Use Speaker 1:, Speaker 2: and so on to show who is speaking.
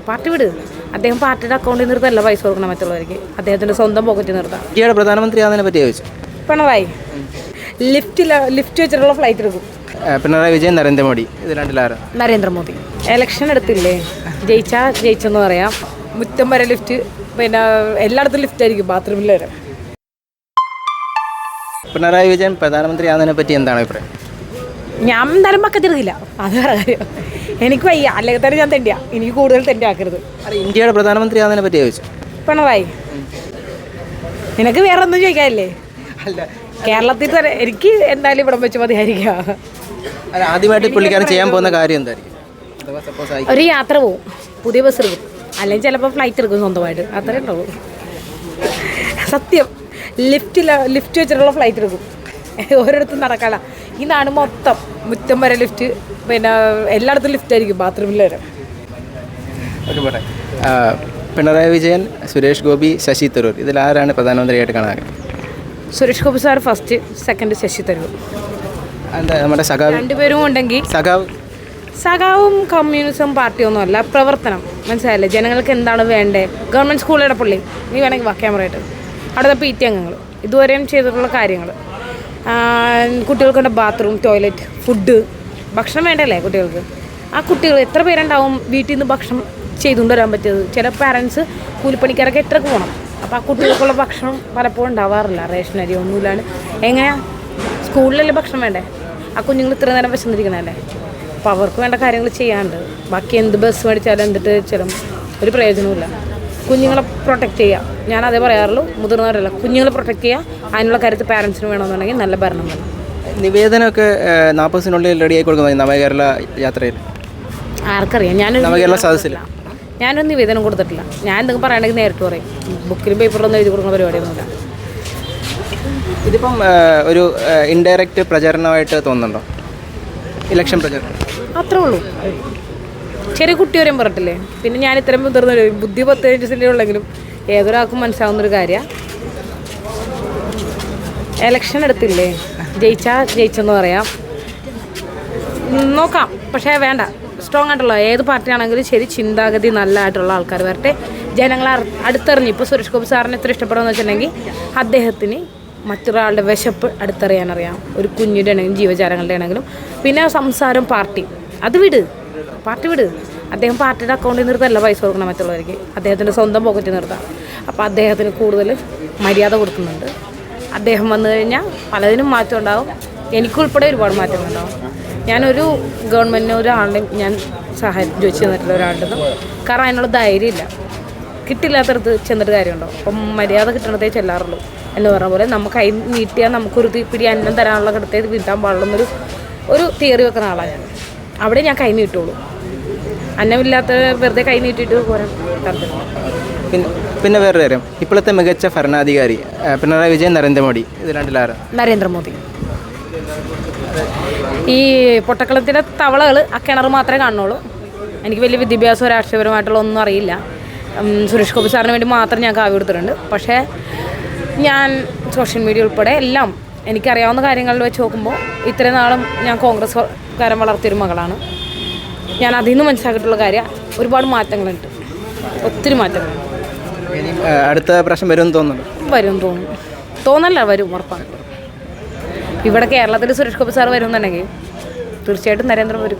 Speaker 1: Party വിട്. അദ്ദേഹം പാർട്ടിയുടെ അക്കൗണ്ടിൽ നിർത്തല്ല പൈസ കൊടുക്കണം മറ്റുള്ളവർക്ക്, അദ്ദേഹത്തിൻ്റെ സ്വന്തം പോക്കറ്റിൽ നിർത്താം.
Speaker 2: ഇന്ത്യയുടെ പ്രധാനമന്ത്രി ആകുന്നതിനെ പറ്റി ചോദിച്ചു.
Speaker 1: പിണറായി ലിഫ്റ്റ് വെച്ചിട്ടുള്ള ഫ്ലൈറ്റ് എടുക്കും.
Speaker 2: പിണറായി വിജയൻ, നരേന്ദ്രമോദി, ഇത് രണ്ടിലാരും.
Speaker 1: നരേന്ദ്രമോദി. ഇലക്ഷൻ എടുത്തില്ലേ, ജയിച്ചെന്ന് പറയാം. മുറ്റം വരെ ലിഫ്റ്റ്, പിന്നെ എല്ലായിടത്തും ലിഫ്റ്റ് ആയിരിക്കും, ബാത്റൂമിൽ വരെ.
Speaker 2: പിണറായി വിജയൻ പ്രധാനമന്ത്രി ആകുന്നതിനെ പറ്റി എന്താണ് അഭിപ്രായം?
Speaker 1: ഞാൻ എന്തായാലും പക്കത്തിരുന്നില്ല, അത് വേറെ കാര്യം. എനിക്ക് വയ്യ, അല്ലെങ്കിൽ തന്നെ ഞാൻ തെണ്ടിയാ, എനിക്ക് കൂടുതൽ തെണ്ടി ആക്കരുത്.
Speaker 2: ഇന്ത്യയുടെ പ്രധാനമന്ത്രി ആകുന്നതിനെ പറ്റി ചോദിച്ചു.
Speaker 1: പിണറായി. നിനക്ക് വേറെ ഒന്നും ചോദിക്കാനില്ലേ?
Speaker 2: അല്ല,
Speaker 1: കേരളത്തിൽ തന്നെ എനിക്ക് എന്തായാലും ഇവിടെ വെച്ച് മതിയായിരിക്കാം.
Speaker 2: ആദ്യമായിട്ട് പുള്ളിക്കാരൻ ചെയ്യാൻ പോകുന്ന കാര്യം എന്തായിരിക്കും?
Speaker 1: ഒരു യാത്ര പോവും, പുതിയ ബസ് എടുക്കും, അല്ലെങ്കിൽ ചിലപ്പോൾ ഫ്ലൈറ്റ് എടുക്കും സ്വന്തമായിട്ട്, അത്രേ ഉണ്ടാവും. സത്യം, ലിഫ്റ്റ് വെച്ചിട്ടുള്ള ഫ്ലൈറ്റ് എടുക്കും. ഓരോരുത്തും നടക്കാല. ഈ നാട് മൊത്തം മുറ്റം വരെ ലിഫ്റ്റ്, പിന്നെ എല്ലായിടത്തും ലിഫ്റ്റ് ആയിരിക്കും, ബാത്റൂമിൽ വരെ.
Speaker 2: പിണറായി വിജയൻ, സുരേഷ് ഗോപി, ശശി തരൂർ, ഇതിലാരാണ് പ്രധാനമന്ത്രിയായിട്ട് കാണാൻ?
Speaker 1: Suresh Gopi sir first, second Shashi Tharoor.
Speaker 2: എന്താ നമ്മുടെ സഖാവ്?
Speaker 1: രണ്ടുപേരും ഉണ്ടെങ്കിൽ സഖാവും കമ്മ്യൂണിസം പാർട്ടിയൊന്നുമല്ല, പ്രവർത്തനം. മനസ്സിലായില്ലേ? ജനങ്ങൾക്ക് എന്താണ് വേണ്ടത്? ഗവൺമെൻറ് സ്കൂളുടെ പുള്ളി, നീ വേണമെങ്കിൽ ക്യാമറയായിട്ട് അവിടുത്തെ PT അംഗങ്ങൾ ഇതുവരെയും ചെയ്തിട്ടുള്ള കാര്യങ്ങൾ, കുട്ടികൾക്കുണ്ട് ബാത്റൂം, ടോയ്ലറ്റ്, ഫുഡ്, ഭക്ഷണം വേണ്ടല്ലേ കുട്ടികൾക്ക്? ആ കുട്ടികൾ എത്ര പേരുണ്ടാവും വീട്ടിൽ നിന്ന് ഭക്ഷണം ചെയ്തുകൊണ്ട് വരാൻ പറ്റിയത്? ചില പാരൻസ് കൂലിപ്പണിക്കാരൊക്കെ എത്രക്ക് പോകണം. അപ്പോൾ ആ കുട്ടികൾക്കുള്ള ഭക്ഷണം പലപ്പോഴും ഉണ്ടാവാറില്ല, റേഷനരി ഒന്നുമില്ലാണ്ട്. എങ്ങനെയാ? സ്കൂളിലല്ലേ ഭക്ഷണം വേണ്ടേ? ആ കുഞ്ഞുങ്ങൾ ഇത്ര നേരം വിശന്നിരിക്കണല്ലേ? അപ്പോൾ അവർക്ക് വേണ്ട കാര്യങ്ങൾ ചെയ്യാണ്ട് ബാക്കി എന്ത് ബസ് മേടിച്ചാലും എന്തിട്ട് വെച്ചാലും ഒരു പ്രയോജനമില്ല. കുഞ്ഞുങ്ങളെ പ്രൊട്ടക്റ്റ് ചെയ്യുക, ഞാൻ അതേ പറയാറുള്ളൂ, മുതിർന്നവരല്ല. കുഞ്ഞുങ്ങളെ പ്രൊട്ടക്റ്റ് ചെയ്യുക, അതിനുള്ള കാര്യത്തിൽ പാരൻസിന് വേണമെന്നുണ്ടെങ്കിൽ നല്ല ഭരണം വേണം.
Speaker 2: നിവേദനമൊക്കെ 40 ദിവസത്തിനുള്ളിൽ റെഡിയായി കൊടുക്കുന്നത് നവകേരള യാത്രയിൽ
Speaker 1: ആർക്കറിയാം?
Speaker 2: നവകേരള സദസ്സിൽ
Speaker 1: ഞാനൊരു നിവേദനം കൊടുത്തിട്ടില്ല. ഞാൻ എന്തെങ്കിലും പറയണമെങ്കിൽ നേരിട്ട് പറയും, ബുക്കിലും പേപ്പറിലൊന്നും എഴുതി കൊടുക്കുന്ന പരിപാടിയൊന്നുമില്ല.
Speaker 2: ഇതിപ്പം ഒരു ഇൻഡയറക്റ്റ് പ്രചരണമായിട്ട് തോന്നുന്നുണ്ടോ? ഇലക്ഷൻ പ്രചരണം
Speaker 1: അത്രേ ഉള്ളൂ. ചെറിയ കുട്ടി വരെയും പറഞ്ഞിട്ടില്ലേ? പിന്നെ ഞാൻ ഇത്രയും മുതിർന്ന ബുദ്ധി 15 ഉള്ളെങ്കിലും ഏതൊരാൾക്കും മനസ്സിലാവുന്നൊരു കാര്യമാണ്. ഇലക്ഷൻ എടുത്തില്ലേ, ജയിച്ചെന്ന് പറയാം. നോക്കാം, പക്ഷേ വേണ്ട. സ്ട്രോങ് ആയിട്ടുള്ള ഏത് പാർട്ടിയാണെങ്കിലും ശരി, ചിന്താഗതി നല്ലതായിട്ടുള്ള ആൾക്കാർ വരട്ടെ. ജനങ്ങളെ അടുത്തെറിഞ്ഞ്, ഇപ്പോൾ സുരേഷ് ഗോപി സാറിന് എത്ര ഇഷ്ടപ്പെടുമെന്ന് വെച്ചിട്ടുണ്ടെങ്കിൽ അദ്ദേഹത്തിന് മറ്റൊരാളുടെ വിശപ്പ് അടുത്തറിയാനറിയാം. ഒരു കുഞ്ഞിൻ്റെ ആണെങ്കിലും ജീവജാലങ്ങളുടെ ആണെങ്കിലും. പിന്നെ സംസാരം, അത് വിട്, പാർട്ടി വിട്. അദ്ദേഹം പാർട്ടിയുടെ അക്കൗണ്ടിൽ നിർത്തല്ല പൈസ കൊടുക്കണം മറ്റുള്ളവർക്ക്, അദ്ദേഹത്തിൻ്റെ സ്വന്തം പോക്കറ്റിൽ നിർത്താം. അപ്പോൾ അദ്ദേഹത്തിന് കൂടുതൽ മര്യാദ കൊടുക്കുന്നുണ്ട്. അദ്ദേഹം വന്നു കഴിഞ്ഞാൽ പലതിനും മാറ്റം ഉണ്ടാകും, എനിക്കുൾപ്പെടെ ഒരുപാട് മാറ്റങ്ങളുണ്ടാകും. ഞാനൊരു ഗവൺമെൻറ്റിന് ഒരാളുടെയും ഞാൻ സഹായം ചോദിച്ചു തന്നിട്ടില്ല ഒരാളുടെ ഒന്നും. കാരണം അതിനുള്ള ധൈര്യമില്ല. കിട്ടില്ലാത്തടത്ത് ചെന്നിട്ട് കാര്യമുണ്ടോ? അപ്പം മര്യാദ കിട്ടണതേ ചെല്ലാറുള്ളൂ എന്ന് പറഞ്ഞ പോലെ, നമുക്ക് കൈ നീട്ടിയാൽ നമുക്കൊരു പിടി അന്നം തരാനുള്ള കിടത്തേ വീട്ടാൻ പാടുള്ളൊരു തിയറി വെക്കുന്ന ആളാണ് ഞാൻ. അവിടെ ഞാൻ കൈ നീട്ടുള്ളൂ. അന്നമില്ലാത്ത വെറുതെ കൈ നീട്ടിയിട്ട് പോരാൻ താല്പര്യം.
Speaker 2: പിന്നെ വേറെ കാര്യം, ഇപ്പോഴത്തെ മികച്ച ഭരണാധികാരി പിണറായി വിജയൻ, നരേന്ദ്രമോദി, ഇത് രണ്ടിലാരും.
Speaker 1: നരേന്ദ്രമോദി. ഈ പൊട്ടക്കുളത്തിൻ്റെ തവളകൾ ആ കിണർ മാത്രമേ കാണുള്ളൂ. എനിക്ക് വലിയ വിദ്യാഭ്യാസമോ രാഷ്ട്രീയപരമായിട്ടുള്ള ഒന്നും അറിയില്ല. സുരേഷ് ഗോപി സാറിന് വേണ്ടി മാത്രം ഞാൻ കാവ്യ കൊടുത്തിട്ടുണ്ട്. പക്ഷേ ഞാൻ സോഷ്യൽ മീഡിയ ഉൾപ്പെടെ എല്ലാം എനിക്കറിയാവുന്ന കാര്യങ്ങളിൽ വെച്ച് നോക്കുമ്പോൾ ഇത്രയും നാളും ഞാൻ കോൺഗ്രസ്സുകാരൻ വളർത്തിയൊരു മകളാണ്. ഞാൻ അതിൽ നിന്ന് മനസ്സിലാക്കിയിട്ടുള്ള കാര്യം ഒരുപാട് മാറ്റങ്ങളുണ്ട്, ഒത്തിരി മാറ്റങ്ങളുണ്ട്.
Speaker 2: അടുത്ത പ്രാവശ്യം വരുമെന്ന്
Speaker 1: തോന്നല്ല, വരും, ഉറപ്പാണ്. ഇവിടെ കേരളത്തിൽ സുരേഷ് ഗോപി സാർ വരുമെന്നുണ്ടെങ്കിൽ തീർച്ചയായിട്ടും നരേന്ദ്ര വരും.